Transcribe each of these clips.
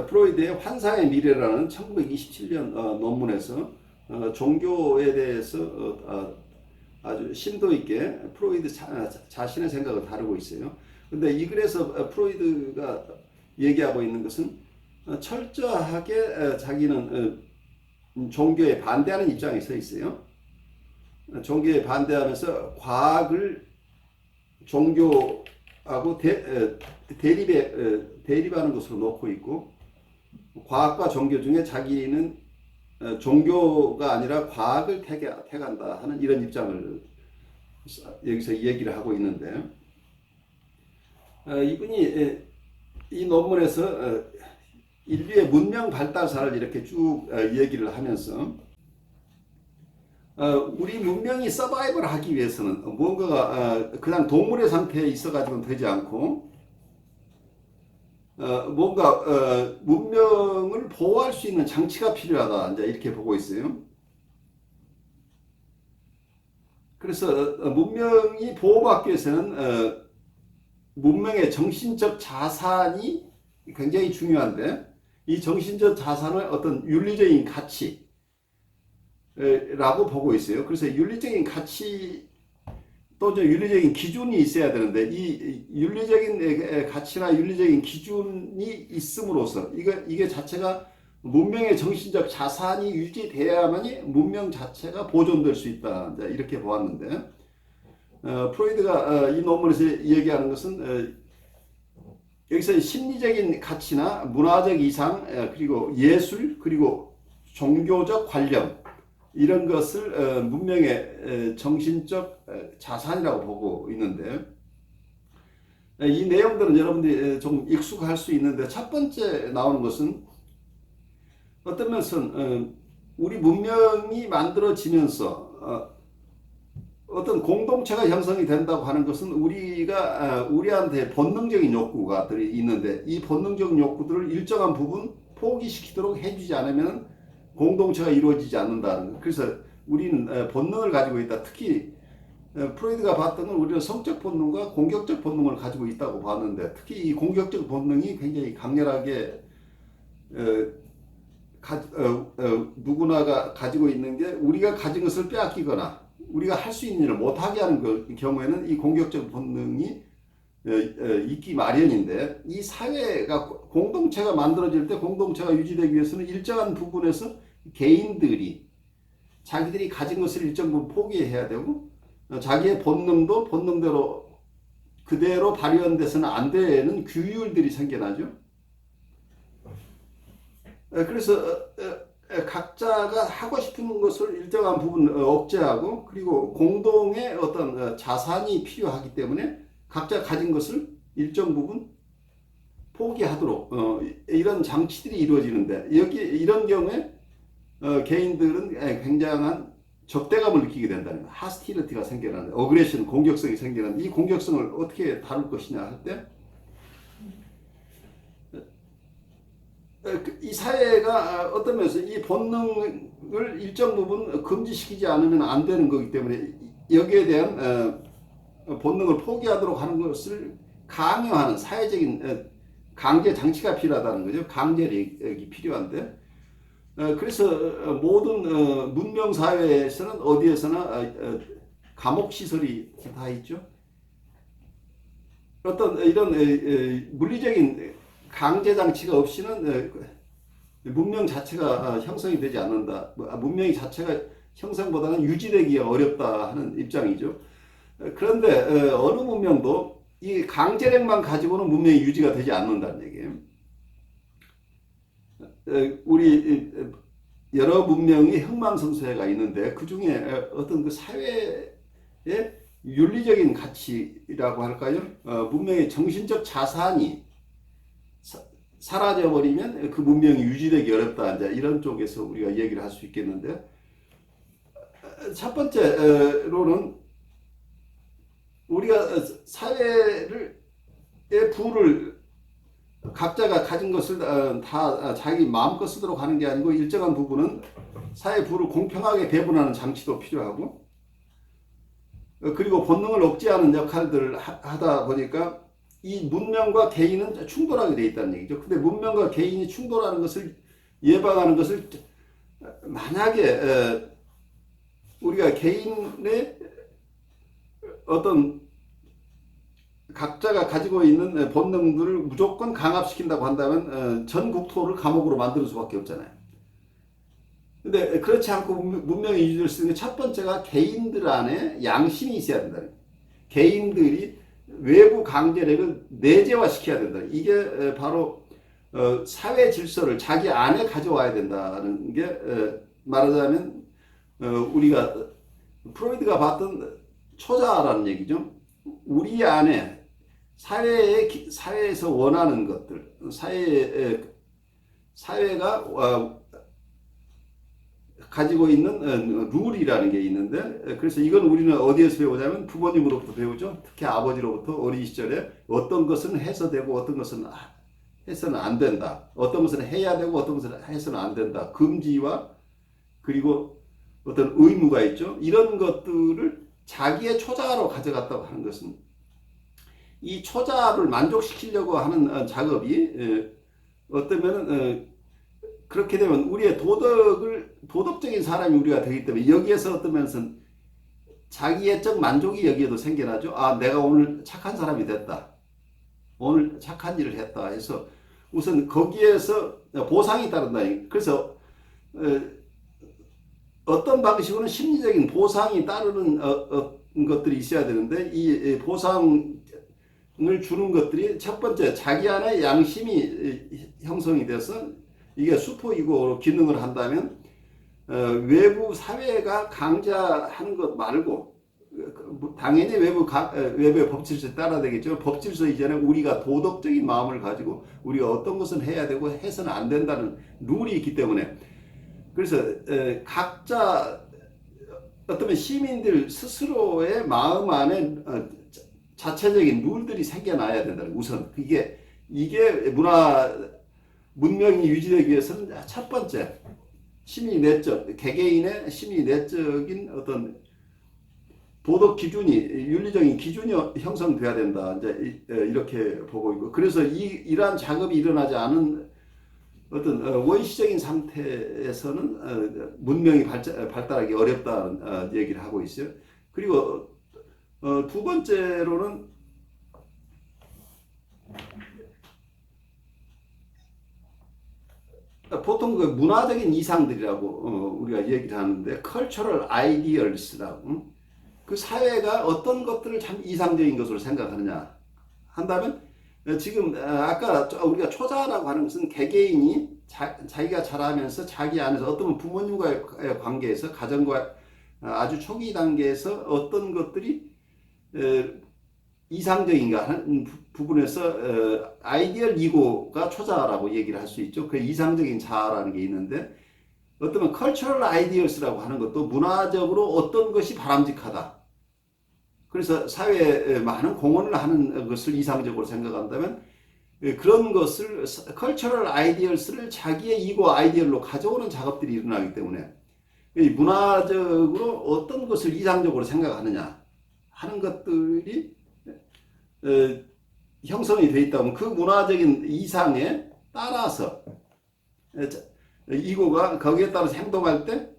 프로이드의 환상의 미래라는 1927년 논문에서 종교에 대해서 아주 심도 있게 프로이드 자신의 생각을 다루고 있어요. 근데 이 글에서 프로이드가 얘기하고 있는 것은 철저하게 자기는 종교에 반대하는 입장에 서 있어요. 종교에 반대하면서 과학을 종교하고 대립하는 것으로 놓고 있고, 과학과 종교 중에 자기는 종교가 아니라 과학을 택한다 하는 이런 입장을 여기서 얘기를 하고 있는데, 이분이 이 논문에서 인류의 문명 발달사를 이렇게 쭉 얘기를 하면서 우리 문명이 서바이벌 하기 위해서는 무언가가 그냥 동물의 상태에 있어 가지고는 되지 않고 뭔가 문명을 보호할 수 있는 장치가 필요하다, 이제 이렇게 보고 있어요. 그래서 문명이 보호받기 위해서는 문명의 정신적 자산이 굉장히 중요한데, 이 정신적 자산을 어떤 윤리적인 가치라고 보고 있어요. 그래서 윤리적인 가치 또 윤리적인 기준이 있어야 되는데, 이 윤리적인 가치나 윤리적인 기준이 있음으로써 이게 자체가 문명의 정신적 자산이 유지돼야만이 문명 자체가 보존될 수 있다, 이렇게 보았는데, 프로이드가 이 논문에서 얘기하는 것은 여기서 심리적인 가치나 문화적 이상, 그리고 예술, 그리고 종교적 관념, 이런 것을 문명의 정신적 자산이라고 보고 있는데, 이 내용들은 여러분들이 좀 익숙할 수 있는데, 첫 번째 나오는 것은 어떤 면에서는 우리 문명이 만들어지면서 어떤 공동체가 형성이 된다고 하는 것은 우리한테 본능적인 욕구가 있는데, 이 본능적인 욕구들을 일정한 부분 포기시키도록 해주지 않으면 공동체가 이루어지지 않는다는 것. 그래서 우리는 본능을 가지고 있다. 특히 프로이드가 봤던 건 우리는 성적 본능과 공격적 본능을 가지고 있다고 봤는데, 특히 이 공격적 본능이 굉장히 강렬하게 누구나가 가지고 있는 게, 우리가 가진 것을 빼앗기거나 우리가 할 수 있는 일을 못하게 하는 경우에는 이 공격적 본능이 있기 마련인데, 이 사회가 공동체가 만들어질 때 공동체가 유지되기 위해서는 일정한 부분에서 개인들이 자기들이 가진 것을 일정 부분 포기해야 되고, 자기의 본능도 본능대로 그대로 발현돼서는 안 되는 규율들이 생겨나죠. 그래서 각자가 하고 싶은 것을 일정한 부분 억제하고, 그리고 공동의 어떤 자산이 필요하기 때문에 각자 가진 것을 일정 부분 포기하도록 이런 장치들이 이루어지는데, 이런 경우에 개인들은 굉장한 적대감을 느끼게 된다는 거예요. 하스티리티가 생겨나는, 어그레션, 공격성이 생겨나는, 이 공격성을 어떻게 다룰 것이냐 할 때, 이 사회가 어떤 면에서 이 본능을 일정 부분 금지시키지 않으면 안 되는 거기 때문에, 여기에 대한 본능을 포기하도록 하는 것을 강요하는 사회적인 강제 장치가 필요하다는 거죠. 강제력이 필요한데, 그래서 모든 문명 사회에서는 어디에서나 감옥 시설이 다 있죠. 어떤 이런 물리적인 강제 장치가 없이는 문명 자체가 형성이 되지 않는다. 문명이 자체가 형성보다는 유지되기가 어렵다 하는 입장이죠. 그런데 어느 문명도 이 강제력만 가지고는 문명이 유지가 되지 않는다는 얘기예요. 우리 여러 문명이 흥망성쇠가 있는데, 그 중에 어떤 그 사회의 윤리적인 가치라고 할까요? 문명의 정신적 자산이 사라져버리면 그 문명이 유지되기 어렵다, 이제 이런 쪽에서 우리가 얘기를 할 수 있겠는데, 첫 번째로는 우리가 사회의 부를 각자가 가진 것을 다 자기 마음껏 쓰도록 하는 게 아니고, 일정한 부분은 사회 부를 공평하게 배분하는 장치도 필요하고, 그리고 본능을 억제하는 역할들을 하다 보니까 이 문명과 개인은 충돌하게 돼 있다는 얘기죠. 근데 문명과 개인이 충돌하는 것을 예방하는 것을 만약에 우리가 개인의 어떤 각자가 가지고 있는 본능들을 무조건 강압시킨다고 한다면 전 국토를 감옥으로 만드는 수밖에 없잖아요. 근데 그렇지 않고 문명이 유지될 수 있는 첫 번째가 개인들 안에 양심이 있어야 된다는 거예요. 개인들이 외부 강제력을 내재화시켜야 된다. 이게 바로 사회 질서를 자기 안에 가져와야 된다는 게 말하자면 우리가 프로이드가 봤던 초자라는 얘기죠. 우리 안에 사회에서 원하는 것들, 사회가 가지고 있는 룰이라는 게 있는데, 그래서 이건 우리는 어디에서 배우냐면 부모님으로부터 배우죠. 특히 아버지로부터 어린 시절에 어떤 것은 해서 되고 어떤 것은 해서는 안 된다. 어떤 것은 해야 되고 어떤 것은 해서는 안 된다. 금지와 그리고 어떤 의무가 있죠. 이런 것들을 자기의 초자로 가져갔다고 하는 것은 이 초자를 만족시키려고 하는 작업이 어떠면 그렇게 되면 우리의 도덕적인 사람이 우리가 되기 때문에 여기에서 어떤 면에서는 자기애적 만족이 여기에도 생겨나죠. 아, 내가 오늘 착한 사람이 됐다. 오늘 착한 일을 했다 해서 우선 거기에서 보상이 따른다. 그래서 어떤 방식으로는 심리적인 보상이 따르는 것들이 있어야 되는데 이 보상을 주는 것들이 첫 번째 자기 안에 양심이 형성이 돼서 이게 슈퍼이고로 기능을 한다면 외부 사회가 강제하는 것 말고 당연히 외부의 법질서에 따라야 되겠죠. 법질서 이전에 우리가 도덕적인 마음을 가지고 우리가 어떤 것은 해야 되고 해서는 안 된다는 룰이 있기 때문에 그래서 각자 어떤 시민들 스스로의 마음 안에 자체적인 룰들이 생겨나야 된다는 우선 이게 문명이 유지되기 위해서는 첫 번째 심리 내적 개개인의 심리 내적인 어떤 도덕 기준이 윤리적인 기준이 형성돼야 된다. 이제 이렇게 보고 있고 그래서 이러한 작업이 일어나지 않은 어떤 원시적인 상태에서는 문명이 발달하기 어렵다는 얘기를 하고 있어요. 그리고 두 번째로는 보통 그 문화적인 이상들이라고 우리가 얘기를 하는데 cultural ideals라고 그 사회가 어떤 것들을 참 이상적인 것으로 생각하느냐 한다면 지금 아까 우리가 초자라고 하는 것은 개개인이 자기가 자라면서 자기 안에서 어떤 부모님과의 관계에서 가정과 아주 초기 단계에서 어떤 것들이 이상적인가 하는 부분에서 아이디얼 이고가 초자라고 얘기를 할 수 있죠. 그 이상적인 자아라는 게 있는데 어떤 cultural ideals라고 하는 것도 문화적으로 어떤 것이 바람직하다. 그래서 사회에 많은 공헌을 하는 것을 이상적으로 생각한다면 그런 것을 cultural ideals를 자기의 이고 아이디얼로 가져오는 작업들이 일어나기 때문에 문화적으로 어떤 것을 이상적으로 생각하느냐 하는 것들이 형성이 되어 있다면 그 문화적인 이상에 따라서 이고가 거기에 따라서 행동할 때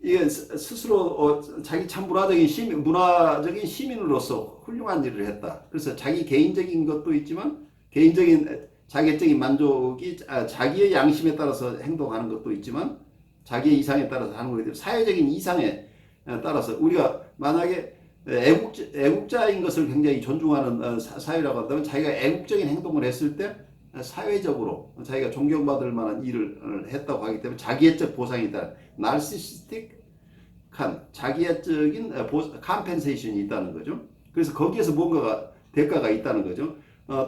이게 스스로 자기 참 문화적인 시민으로서 훌륭한 일을 했다. 그래서 자기 개인적인 것도 있지만 개인적인 자기적인 만족이 자기의 양심에 따라서 행동하는 것도 있지만 자기의 이상에 따라서 하는 것이 사회적인 이상에 따라서 우리가 만약에 애국자인 것을 굉장히 존중하는 사회라고 한다면 자기가 애국적인 행동을 했을 때 사회적으로 자기가 존경받을 만한 일을 했다고 하기 때문에 자기애적 보상이다. 나르시스틱한 자기애적인 컴펜세이션이 있다는 거죠. 그래서 거기에서 뭔가가 대가가 있다는 거죠.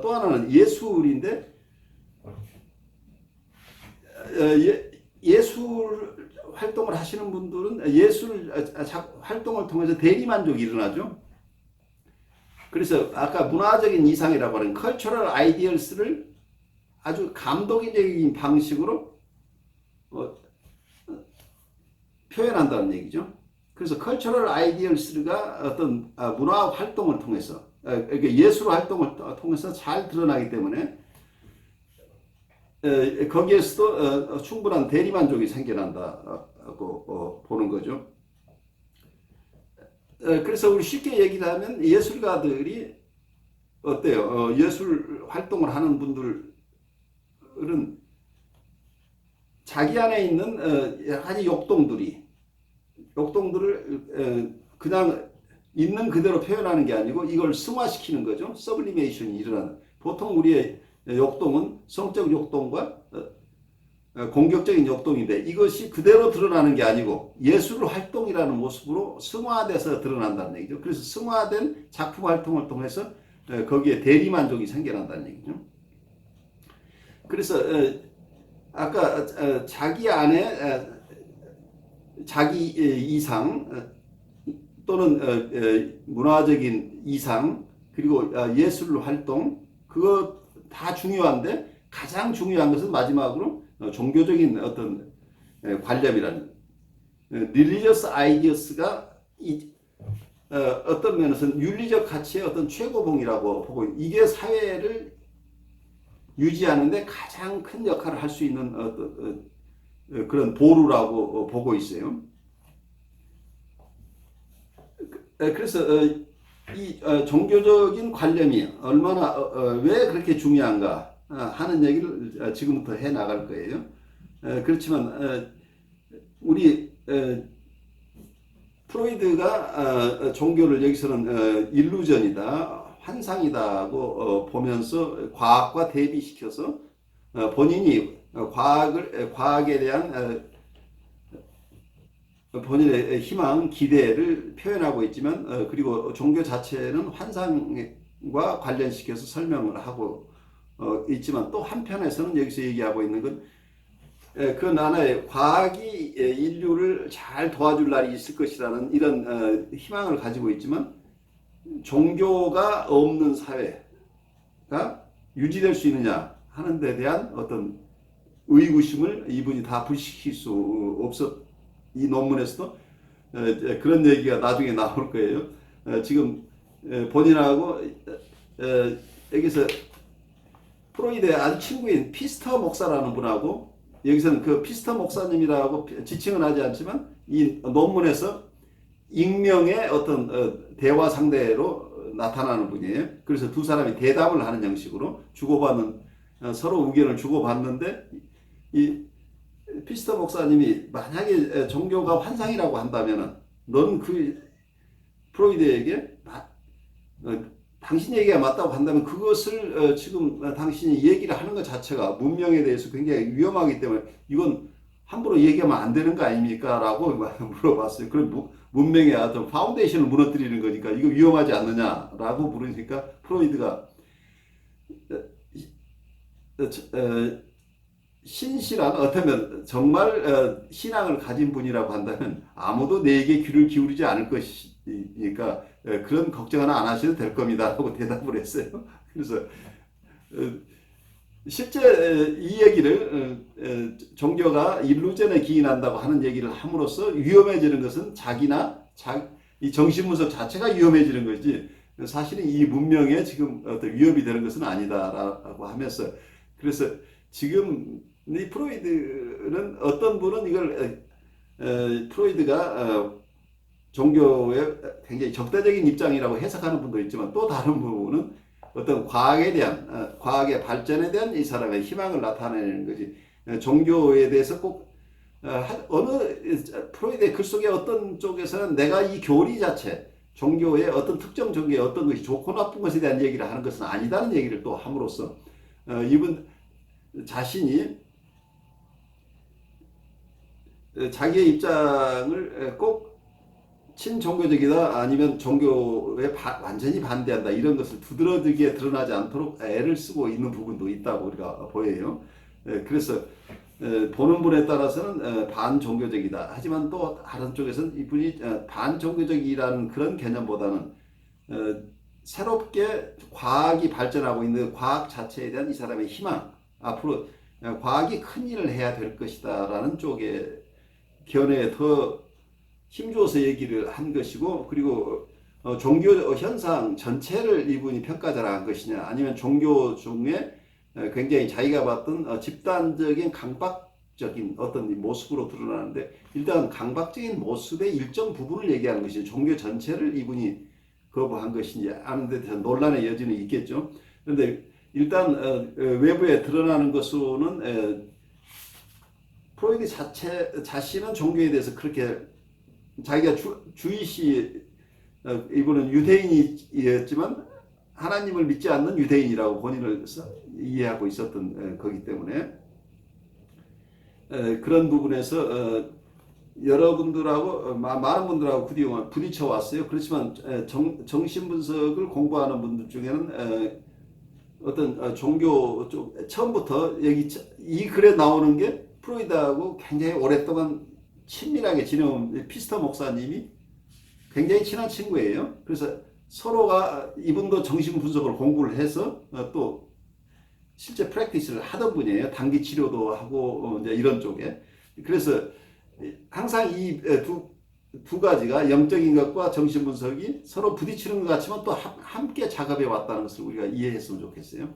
또 하나는 예술인데 예술 활동을 하시는 분들은 예술 활동을 통해서 대리만족이 일어나죠. 그래서 아까 문화적인 이상이라고 하는 cultural ideals를 아주 감독적인 방식으로 표현한다는 얘기죠. 그래서 cultural ideals가 어떤 문화 활동을 통해서 예술 활동을 통해서 잘 드러나기 때문에 거기에서도 충분한 대리만족이 생겨난다고 보는 거죠. 그래서 우리 쉽게 얘기를 하면 예술가들이 어때요? 예술 활동을 하는 분들은 자기 안에 있는 여러 가지 욕동들을 그냥 있는 그대로 표현하는 게 아니고 이걸 승화시키는 거죠. 서블리메이션이 일어나는. 보통 우리의 욕동은 성적 욕동과 공격적인 욕동인데 이것이 그대로 드러나는 게 아니고 예술 활동이라는 모습으로 승화돼서 드러난다는 얘기죠. 그래서 승화된 작품 활동을 통해서 거기에 대리만족이 생겨난다는 얘기죠. 그래서 아까 자기 안에 자기 이상 또는 문화적인 이상 그리고 예술 활동 그거 다 중요한데 가장 중요한 것은 마지막으로 종교적인 어떤 관념이라는 religious ideas가 어떤 면에서는 윤리적 가치의 어떤 최고봉이라고 보고 이게 사회를 유지하는데 가장 큰 역할을 할 수 있는 어떤 그런 보루라고 보고 있어요. 그래서 이 종교적인 관념이 얼마나 왜 그렇게 중요한가 하는 얘기를 지금부터 해 나갈 거예요. 그렇지만 우리 프로이드가 종교를 여기서는 일루전이다, 환상이다고 보면서 과학과 대비시켜서 본인이 과학에 대한 본인의 희망, 기대를 표현하고 있지만 그리고 종교 자체는 환상과 관련시켜서 설명을 하고 있지만 또 한편에서는 여기서 얘기하고 있는 건 그 나라의 과학이 인류를 잘 도와줄 날이 있을 것이라는 이런 희망을 가지고 있지만 종교가 없는 사회가 유지될 수 있느냐 하는 데 대한 어떤 의구심을 이분이 다 불식시킬 수 없었 이 논문에서도 그런 얘기가 나중에 나올 거예요. 지금 본인하고 여기서 프로이드의 아주 친구인 피스터 목사라는 분하고 여기서는 그 피스터 목사님이라고 지칭은 하지 않지만 이 논문에서 익명의 어떤 대화 상대로 나타나는 분이에요. 그래서 두 사람이 대담을 하는 형식으로 주고받는 서로 의견을 주고받는데 이 피스터 목사님이 만약에 종교가 환상이라고 한다면은 넌 그 프로이드에게 당신 얘기가 맞다고 한다면 그것을 지금 당신이 얘기를 하는 것 자체가 문명에 대해서 굉장히 위험하기 때문에 이건 함부로 얘기하면 안 되는 거 아닙니까? 라고 물어봤어요. 그럼 문명의 어떤 파운데이션을 무너뜨리는 거니까 이거 위험하지 않느냐라고 물으니까 프로이드가 신실한 어쩌면 정말 신앙을 가진 분이라고 한다면 아무도 내게 귀를 기울이지 않을 것이니까 그런 걱정 하나 안 하셔도 될 겁니다 라고 대답을 했어요. 그래서 실제 이 얘기를 종교가 일루전에 기인한다고 하는 얘기를 함으로써 위험해지는 것은 자기나 이 정신분석 자체가 위험해지는 거지 사실은 이 문명에 지금 어떤 위협이 되는 것은 아니다라고 하면서 그래서 지금 이 프로이드는 어떤 분은 이걸 프로이드가 종교의 굉장히 적대적인 입장이라고 해석하는 분도 있지만 또 다른 부분은 어떤 과학에 대한 과학의 발전에 대한 이 사람의 희망을 나타내는 거지 종교에 대해서 꼭 어느 프로이드의 글 속에 어떤 쪽에서는 내가 이 교리 자체 종교의 어떤 특정 종교의 어떤 것이 좋고 나쁜 것에 대한 얘기를 하는 것은 아니다는 얘기를 또 함으로써 이분 자신이 자기의 입장을 꼭 친종교적이다 아니면 종교에 완전히 반대한다 이런 것을 두드러지게 드러나지 않도록 애를 쓰고 있는 부분도 있다고 우리가 보여요. 그래서 보는 분에 따라서는 반종교적이다. 하지만 또 다른 쪽에서는 이분이 반종교적이라는 그런 개념보다는 새롭게 과학이 발전하고 있는 과학 자체에 대한 이 사람의 희망 앞으로 과학이 큰 일을 해야 될 것이다 라는 쪽에 견해에 더 힘줘서 얘기를 한 것이고 그리고 종교 현상 전체를 이분이 평가자라 한 것이냐, 아니면 종교 중에 굉장히 자기가 봤던 집단적인 강박적인 어떤 모습으로 드러나는데, 일단 강박적인 모습의 일정 부분을 얘기하는 것이 종교 전체를 이분이 거부한 것인지 하는데 대해서 논란의 여지는 있겠죠. 그런데 일단 외부에 드러나는 것으로는 프로이드 자신은 종교에 대해서 그렇게 자기가 주이시 이분은 유대인이었지만 하나님을 믿지 않는 유대인이라고 본인을 이해하고 있었던 거기 때문에 그런 부분에서 여러분들하고 많은 분들하고 그동안 부딪혀 왔어요. 그렇지만 정신분석을 공부하는 분들 중에는 어떤 종교 쪽 처음부터 여기 이 글에 나오는 게 프로이드하고 굉장히 오랫동안 친밀하게 지내온 피스터 목사님이 굉장히 친한 친구예요. 그래서 서로가 이분도 정신분석을 공부를 해서 또 실제 프랙티스를 하던 분이에요. 단기 치료도 하고 이제 이런 쪽에. 그래서 항상 이 두 가지가 영적인 것과 정신분석이 서로 부딪히는 것 같지만 또 함께 작업해 왔다는 것을 우리가 이해했으면 좋겠어요.